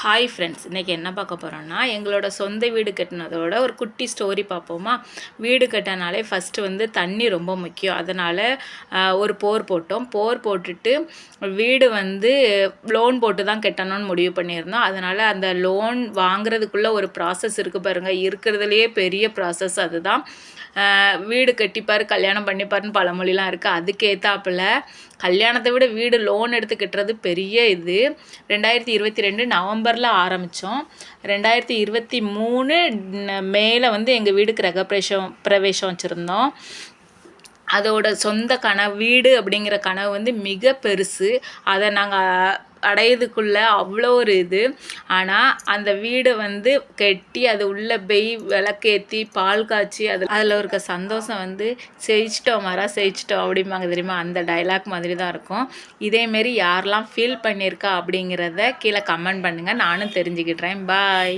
Hi friends, இன்றைக்கி என்ன பார்க்க போகிறோன்னா எங்களோட சொந்த வீடு கட்டினதோட ஒரு குட்டி ஸ்டோரி பார்ப்போமா. வீடு கட்டினாலே ஃபஸ்ட்டு வந்து தண்ணி ரொம்ப முக்கியம். அதனால் ஒரு போர் போட்டுட்டு வீடு வந்து லோன் போட்டு தான் கட்டணும்னு முடிவு பண்ணியிருந்தோம். அதனால் அந்த லோன் வாங்குறதுக்குள்ளே ஒரு ப்ராசஸ் இருக்குது பாருங்கள். இருக்கிறதுலையே பெரிய ப்ராசஸ் அதுதான். வீடு கட்டிப்பார் கல்யாணம் பண்ணிப்பாருன்னு பழமொழிலாம் இருக்குது. அதுக்கேற்றாப்புல கல்யாணத்தை விட வீடு லோன் எடுத்து கட்டுறது பெரிய இது. 2022 நவம்பரில் ஆரம்பித்தோம். 2023 மேலே வந்து எங்கள் வீடு பிரவேசம் வச்சுருந்தோம். அதோட சொந்த கனவு வீடு அப்படிங்கிற கனவு வந்து மிக பெருசு. அதை நாங்கள் அடையிறதுக்குள்ளே அவ்வளோ ஒரு இது. ஆனால் அந்த வீடை வந்து கட்டி அது உள்ளே போய் விளக்கேற்றி பால் காய்ச்சி அதில் இருக்க சந்தோஷம் வந்து செயிச்சிட்டோம் அப்படிம்பாங்க தெரியுமா, அந்த டைலாக் மாதிரி தான் இருக்கும். இதேமாரி யாரெல்லாம் ஃபீல் பண்ணியிருக்கா அப்படிங்கிறத கீழே கமெண்ட் பண்ணுங்கள், நானும் தெரிஞ்சுக்கிட்டேன். பாய்.